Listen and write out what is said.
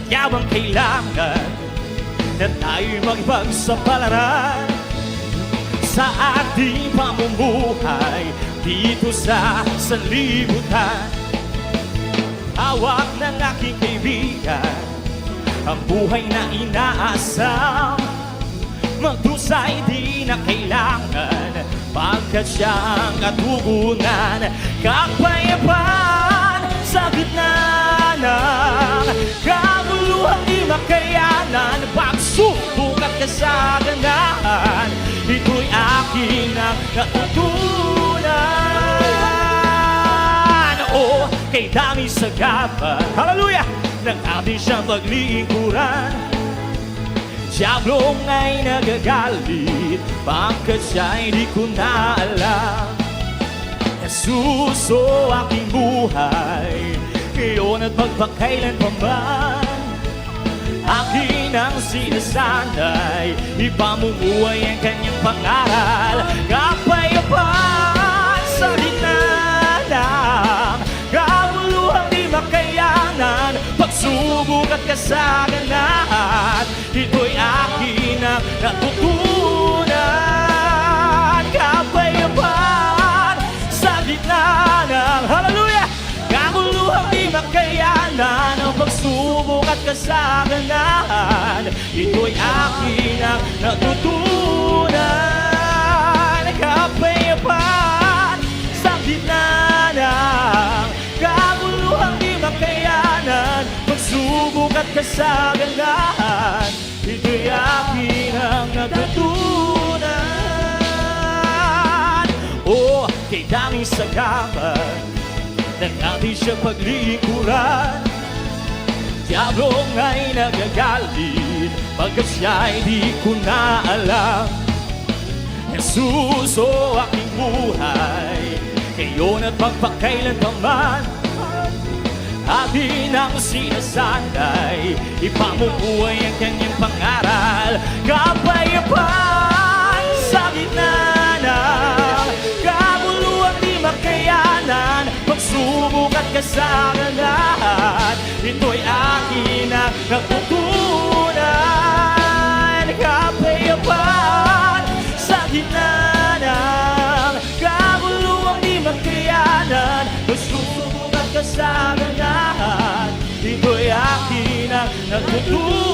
sadyawang kailangan na tayo'y makipagsapalaran sa ating pamumuhay dito sa sanlibutan. Hawak ng aking kaibigan ang buhay na inaasam, magdusay di na kailangan pagkat siya ang katugunan. Kapayapaan sa gitna ng kaguluhang di makayanan, pagsubok at kasaganahan, ito'y aking natutunan. O kay dami sa gapan, hallelujah, ng ating siyang paglingkuran, Diablong ay nagagalit pagkat siya'y di ko na alam. Jesus, o aking buhay, ngayon at magpakailan pa man, akin ang sinasanay, ipamumuhay ang kanyang pangaral. Kapayapaan sa gitna ng kaguluhang di makayanan, pagsubok at kasaganahan, ito'y akin ang natutunan. Kapayapaan sa gitna ng, hallelujah, kaguluhang di makayanan, ang pagsubok at kasaganahan, ito'y akin ang natutunan. Kapayapaan sa gitna ng kaguluhang di makayanan, pagsubok at kasaganahan, ito'y akin ang natutunan. O kay daming sagapan ng ating siyang paglingkuran, Diablong ay nagagalit pagkat siya'y di ko na alam. Jesus, o aking buhay, ngayon at magpakailan pa man, atin ang sinasanay, ipamumuhay ang kanyang pangaral. Kapayapaan sa gitna ng kaguluhang di makayanan, pagsubok at kasaganahan, ito'y akin ang natutunan. Kapayapaan sa gitna ng kaguluhang di makayanan, pagsubok at kasaganahan, ito'y akin ang natutunan.